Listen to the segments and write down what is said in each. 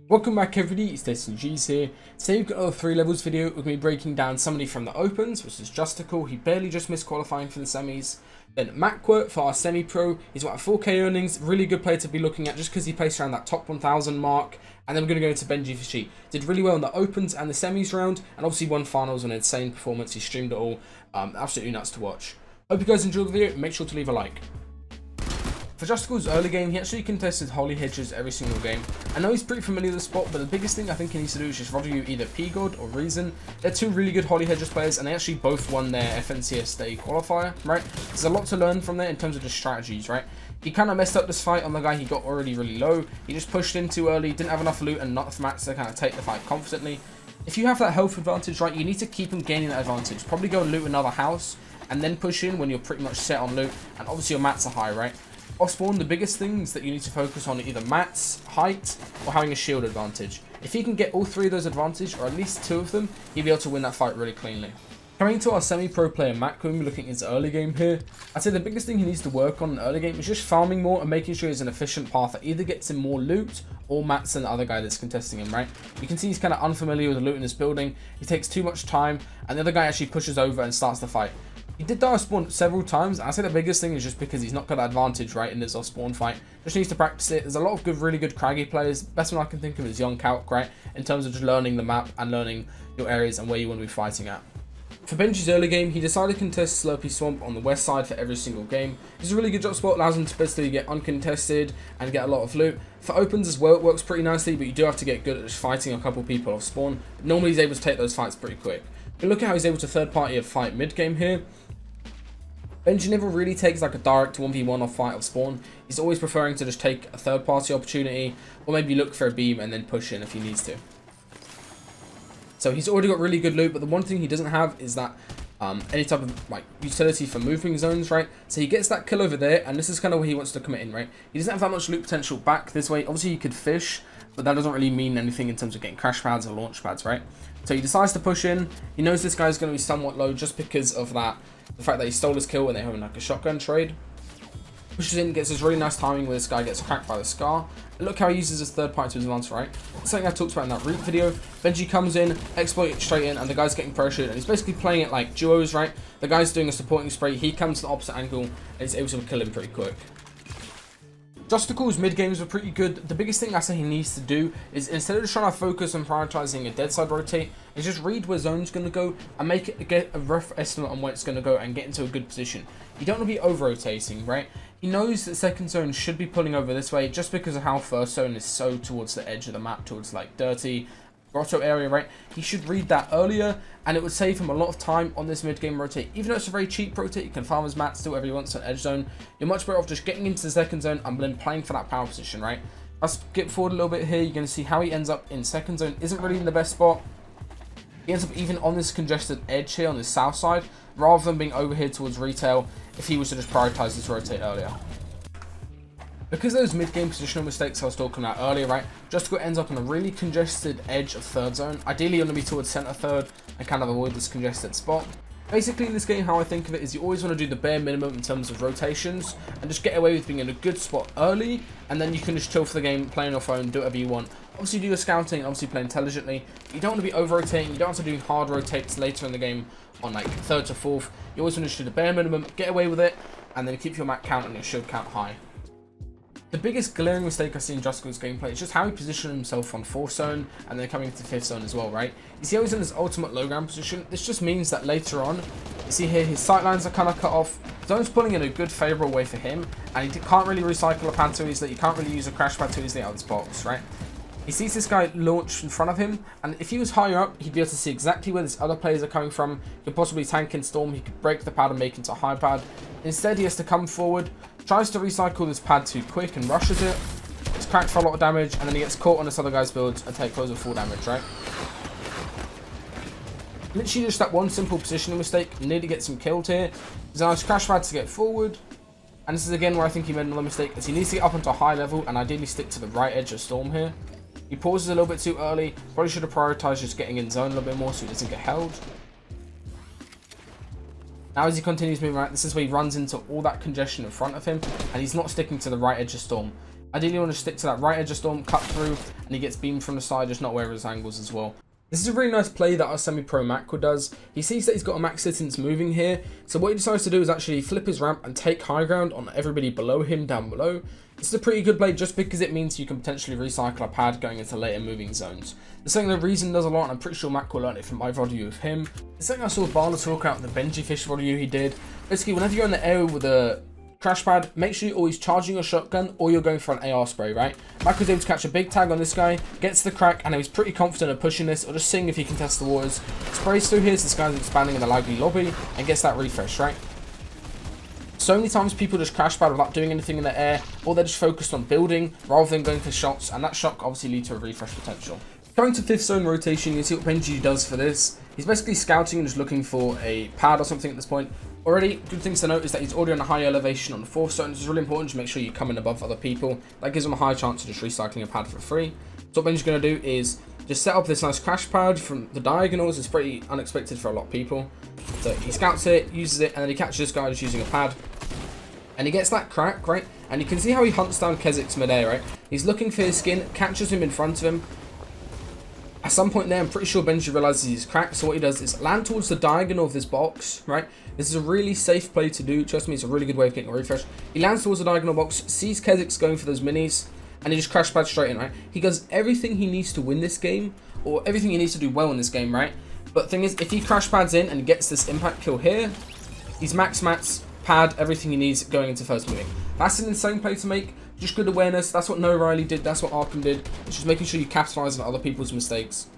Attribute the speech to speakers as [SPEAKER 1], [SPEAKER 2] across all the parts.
[SPEAKER 1] Welcome back everybody, it's DestinysJesus here. Today we've got a 3 levels video with me breaking down somebody from the opens, which is Justicul. He barely just missed qualifying for the semis. Then Macquart for our semi-pro. He's got 4k earnings, really good player to be looking at just because he placed around that top 1000 mark. And then we're going to go into Benji for Sheet. Did really well in the opens and the semis round, and obviously won finals on an insane performance. He streamed it all, absolutely nuts to watch. Hope you guys enjoyed the video, make sure to leave a like. For Justicul's early game, he actually contested Holy Hedges every single game. I know he's pretty familiar with the spot, but the biggest thing I think he needs to do is just review either P-God or Reason. They're two really good Holy Hedges players, and they actually both won their FNCS Day qualifier, right? There's a lot to learn from there in terms of just strategies, right? He kind of messed up this fight on the guy he got already really low. He just pushed in too early, didn't have enough loot and enough mats to kind of take the fight confidently. If you have that health advantage, right, you need to keep him gaining that advantage. Probably go and loot another house, and then push in when you're pretty much set on loot, and obviously your mats are high, right? Off spawn, the biggest things that you need to focus on are either mats, height, or having a shield advantage. If he can get all 3 of those advantage, or at least 2 of them, he'll be able to win that fight really cleanly. Coming to our semi-pro player Matt, we're looking at his early game here. I'd say the biggest thing he needs to work on in the early game is just farming more and making sure he's an efficient path that either gets him more loot or mats than the other guy that's contesting him, right? You can see he's kind of unfamiliar with the loot in this building. He takes too much time, and the other guy actually pushes over and starts the fight. He did die off spawn several times. I say the biggest thing is just because he's not got that advantage, right, in this off spawn fight. Just needs to practice it. There's a lot of good, really good craggy players. Best one I can think of is Young Calc, right, in terms of just learning the map and learning your areas and where you want to be fighting at. For Benji's early game, he decided to contest Slurpy Swamp on the west side for every single game. It's a really good drop spot, allows him to basically get uncontested and get a lot of loot. For opens as well, it works pretty nicely, but you do have to get good at just fighting a couple people off spawn. But normally he's able to take those fights pretty quick. But look at how he's able to third party a fight mid game here. Benji never really takes like a direct 1v1 off fight off spawn. He's always preferring to just take a third party opportunity, or maybe look for a beam and then push in if he needs to. So he's already got really good loot, but the one thing he doesn't have is that any type of like utility for moving zones, right? So he gets that kill over there, and this is kind of where he wants to commit in, right? He doesn't have that much loot potential back this way. Obviously he could fish, but that doesn't really mean anything in terms of getting crash pads or launch pads, right? So he decides to push in. He knows this guy's going to be somewhat low just because of that, the fact that he stole his kill when they're having like a shotgun trade. Pushes in, gets this really nice timing where this guy gets cracked by the scar. And look how he uses his third party to his advantage, right? That's something I talked about in that root video. Benji comes in, exploit straight in, and the guy's getting pressured, and he's basically playing it like duos, right? The guy's doing a supporting spray, he comes to the opposite angle, and he's able to kill him pretty quick. Justicul's mid games were pretty good. The biggest thing I say he needs to do is, instead of just trying to focus on prioritizing a dead side rotate, is just read where zone's going to go and get a rough estimate on where it's going to go and get into a good position. You don't want to be over rotating, right? He knows that second zone should be pulling over this way just because of how first zone is so towards the edge of the map, towards like dirty grotto area, right? He should read that earlier, and it would save him a lot of time on this mid-game rotate. Even though it's a very cheap rotate, you can farm his mats, do whatever he wants on edge zone. You're much better off just getting into the second zone and then playing for that power position, right? Let's skip forward a little bit here. You're going to see how he ends up in second zone. Isn't really in the best spot. He ends up even on this congested edge here on the south side, rather than being over here towards retail if he was to just prioritize this rotate earlier. Because of those mid-game positional mistakes I was talking about earlier, right, Justicul ends up on a really congested edge of third zone. Ideally, you want to be towards center third and kind of avoid this congested spot. Basically, in this game, how I think of it is you always want to do the bare minimum in terms of rotations and just get away with being in a good spot early, and then you can just chill for the game, play on your phone, do whatever you want. Obviously, do your scouting, obviously play intelligently. You don't want to be over-rotating, you don't want to do hard rotates later in the game on like third to fourth. You always want to just do the bare minimum, get away with it, and then keep your mat count and your shield count high. The biggest glaring mistake I see in Justicul's gameplay is just how he positioned himself on 4th zone and then coming into 5th zone as well, right? You see how he's in this ultimate low ground position? This just means that later on, you see here his sightlines are kind of cut off. Zone's pulling in a good favourable way for him, and he can't really recycle a pad too easily. You can't really use a crash pad too easily out of this box, right? He sees this guy launch in front of him, and if he was higher up, he'd be able to see exactly where these other players are coming from. He could possibly tank and storm, he could break the pad and make it into a high pad. Instead, he has to come forward, tries to recycle this pad too quick and rushes it. It's cracked for a lot of damage, and then he gets caught on this other guy's build and take close to full damage, right? Literally just that one simple positioning mistake nearly gets him killed here. He's a nice crash pad to get forward. And this is again where I think he made another mistake, as he needs to get up onto a high level and ideally stick to the right edge of storm here. He pauses a little bit too early. Probably should have prioritized just getting in zone a little bit more so he doesn't get held. Now as he continues moving right, this is where he runs into all that congestion in front of him, and he's not sticking to the right edge of storm. Ideally, you want to stick to that right edge of storm, cut through, and he gets beamed from the side, just not aware of his angles as well. This is a really nice play that our semi-pro Macro does. He sees that he's got a max distance moving here, so what he decides to do is actually flip his ramp and take high ground on everybody below him down below. This is a pretty good play just because it means you can potentially recycle a pad going into later moving zones. It's something that Reason does a lot, and I'm pretty sure Macro learned it from my VOD with him. It's something I saw Barla talk out in the Benji Fish VOD he did. Basically, whenever you're in the area with a crash pad, make sure you're always charging your shotgun or you're going for an AR spray, right? Macro's able to catch a big tag on this guy, gets the crack, and he's pretty confident of pushing this or just seeing if he can test the waters. Sprays through here so this guy's expanding in the laggy lobby and gets that refresh, right? So many times people just crash pad without doing anything in the air, or they're just focused on building rather than going for shots, and that shot obviously leads to a refresh potential. Going to 5th zone rotation, you see what Benji does for this. He's basically scouting and just looking for a pad or something at this point. Already, good things to note is that he's already on a high elevation on the 4th zone. This is really important to make sure you come in above other people. That gives him a high chance of just recycling a pad for free. So what Benji's going to do is just set up this nice crash pad from the diagonals. It's pretty unexpected for a lot of people. So he scouts it, uses it, and then he catches this guy just using a pad. And he gets that crack, right? And you can see how he hunts down Kezik's midair, right? He's looking for his skin, catches him in front of him. At some point there, I'm pretty sure Benji realizes he's cracked. So what he does is land towards the diagonal of this box, right? This is a really safe play to do. Trust me, it's a really good way of getting a refresh. He lands towards the diagonal box, sees Kezik's going for those minis, and he just crash pads straight in, right? He does everything he needs to win this game, or everything he needs to do well in this game, right? But the thing is, if he crash pads in and gets this impact kill here, he's max mats, pad, everything he needs going into first moving. That's an insane play to make. Just good awareness. That's what No Riley did. That's what Arkham did. It's just making sure you capitalize on other people's mistakes.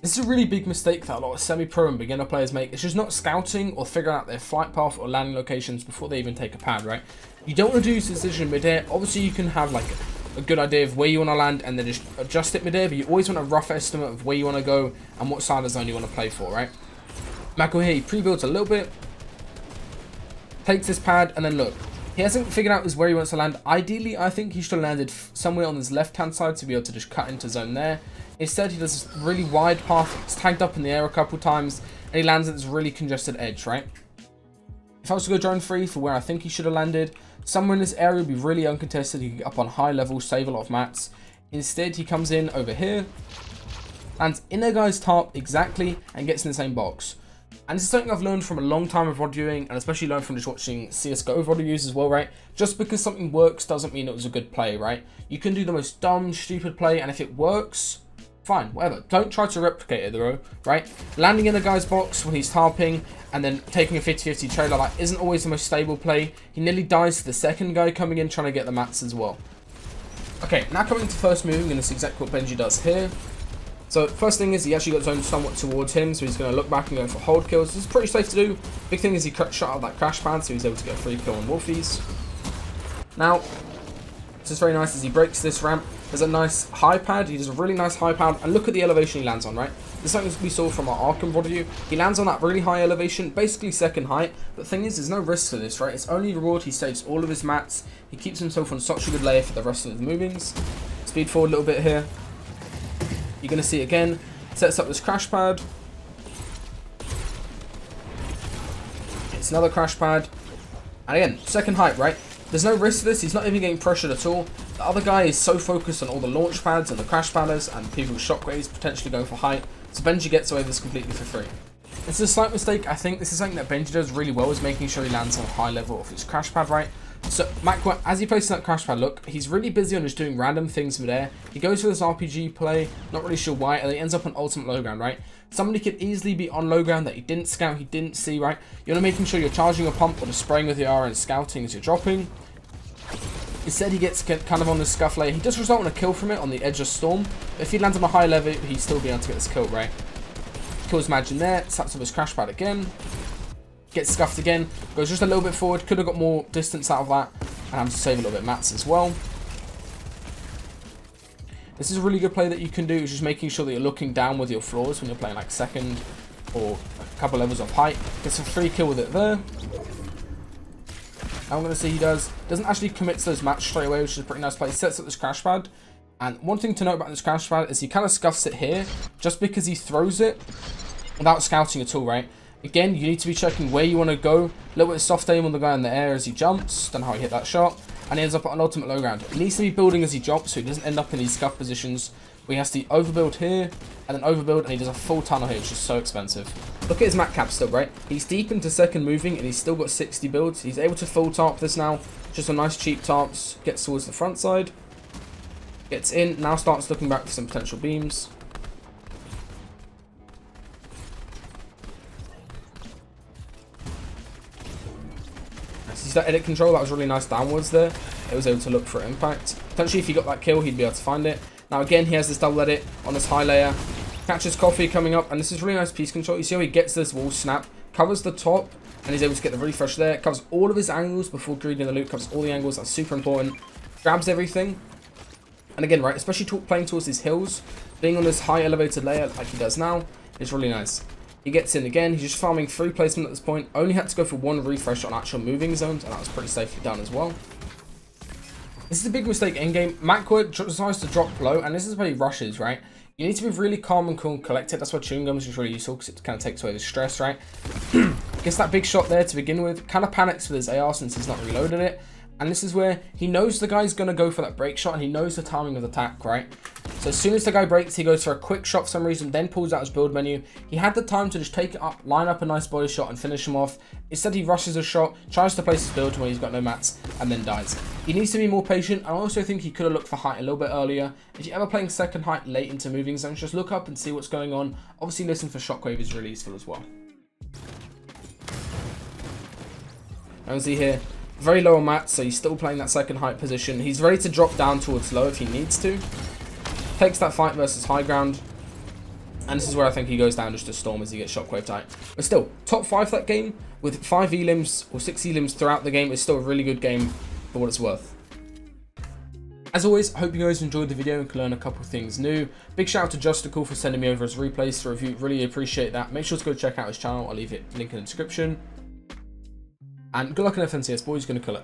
[SPEAKER 1] This is a really big mistake that a lot of semi-pro and beginner players make. It's just not scouting or figuring out their flight path or landing locations before they even take a pad, right? You don't want to do this decision mid-air. Obviously, you can have like a good idea of where you want to land and then just adjust it mid-air, but you always want a rough estimate of where you want to go and what side of the zone you want to play for, right? Macro here, he pre-builds a little bit, takes this pad, and then look. He hasn't figured out where he wants to land. Ideally, I think he should have landed somewhere on his left-hand side to be able to just cut into zone there. Instead, he does this really wide path. It's tagged up in the air a couple times, and he lands at this really congested edge, right? If I was to go drone free for where I think he should have landed, somewhere in this area would be really uncontested. He can get up on high level, save a lot of mats. Instead, he comes in over here, lands in their guy's top exactly, and gets in the same box. And this is something I've learned from a long time of VOD viewing, and especially learned from just watching CSGO VOD views as well, right? Just because something works doesn't mean it was a good play, right? You can do the most dumb, stupid play, and if it works, fine, whatever. Don't try to replicate it though, right? Landing in a guy's box when he's tarping, and then taking a 50-50 trailer, like, isn't always the most stable play. He nearly dies to the second guy coming in trying to get the mats as well. Okay, now coming to first moving, and this is exactly what Benji does here. So first thing is he actually got zoned somewhat towards him, so he's going to look back and go for hold kills. This is pretty safe to do. Big thing is he shot out that crash pad, so he's able to get a free kill on Wolfies. Now, this is very nice as he breaks this ramp. There's a nice high pad. He does a really nice high pad, and look at the elevation he lands on, right? This is something we saw from our Arkham VOD view. He lands on that really high elevation, basically second height. But the thing is, there's no risk to this, right? It's only reward. He saves all of his mats. He keeps himself on such a good layer for the rest of the movings. Speed forward a little bit here. You're going to see it again. Sets up this crash pad. It's another crash pad. And again, second height, right? There's no risk to this. He's not even getting pressured at all. The other guy is so focused on all the launch pads and the crash padders and people with shockwaves potentially going for height. So Benji gets away with this completely for free. It's a slight mistake. I think this is something that Benji does really well, is making sure he lands on a high level of his crash pad, right? So Macro, as he places that crash pad, look, he's really busy on just doing random things midair. He goes for this RPG play, not really sure why, and he ends up on ultimate low ground, right? Somebody could easily be on low ground that he didn't scout, he didn't see, right? You're not making sure you're charging a pump or just spraying with the R and scouting as you're dropping. Instead, he gets kind of on the scuff layer. He does result in a kill from it on the edge of storm. But if he lands on a high level, he'd still be able to get this kill, right? Kills Imagine there, sets up his crash pad again. Gets scuffed again, goes just a little bit forward, could have got more distance out of that, and have to save a little bit of mats as well. This is a really good play that you can do, is just making sure that you're looking down with your floors when you're playing like second or a couple levels of height. Gets a free kill with it there. Now I'm going to see he doesn't actually commit to those mats straight away, which is a pretty nice play. He sets up this crash pad, and one thing to note about this crash pad is he kind of scuffs it here, just because he throws it without scouting at all, right? Again, you need to be checking where you want to go. A little bit of soft aim on the guy in the air as he jumps. Don't know how he hit that shot. and he ends up at an ultimate low ground. He needs to be building as he drops so he doesn't end up in these scuff positions where he has to overbuild here and then overbuild, and he does a full tunnel here, which is so expensive. Look at his mat cap still, right? He's deep into second moving and he's still got 60 builds. He's able to full tarp this now. Just a nice cheap tarps. Gets towards the front side. Gets in. Now starts looking back for some potential beams. He's that edit control. That was really nice downwards there. It was able to look for impact. Potentially if he got that kill, he'd be able to find it. Now again, he has this double edit on this high layer. Catches coffee coming up, and this is really nice piece control. You see how he gets this wall snap, covers the top, and he's able to get the refresh there. Covers all of his angles before greeting the loot. Covers all the angles. That's super important. Grabs everything. And again, right, especially playing towards these hills, being on this high elevated layer like he does now is really nice. He gets in again. He's just farming free placement at this point. Only had to go for one refresh on actual moving zones, and that was pretty safely done as well. This is a big mistake in game. Macquarie decides to drop low, and this is where he rushes, right? You need to be really calm and cool and collected. That's why chewing gum is just really useful because it kind of takes away the stress, right? Gets that big shot there to begin with. Kind of panics with his AR since he's not reloaded it. And this is where he knows the guy's going to go for that break shot, and he knows the timing of the attack, right? So as soon as the guy breaks, he goes for a quick shot for some reason, then pulls out his build menu. He had the time to just take it up, line up a nice body shot, and finish him off. Instead, he rushes a shot, tries to place his build when he's got no mats, and then dies. He needs to be more patient. I also think he could have looked for height a little bit earlier. If you're ever playing second height late into moving zones, just look up and see what's going on. Obviously, listen for shockwave is really useful as well. And see here, very low on mats, so he's still playing that second height position. He's ready to drop down towards low if he needs to. Takes that fight versus high ground. And this is where I think he goes down just to storm as he gets shockwave tight. But still, top 5 that game with 5 elims or 6 elims throughout the game is still a really good game for what it's worth. As always, I hope you guys enjoyed the video and could learn a couple things new. Big shout out to Justicul for sending me over his replays to review. Really appreciate that. Make sure to go check out his channel. I'll leave it link in the description. And good luck in FNCS, boys. Gonna kill it.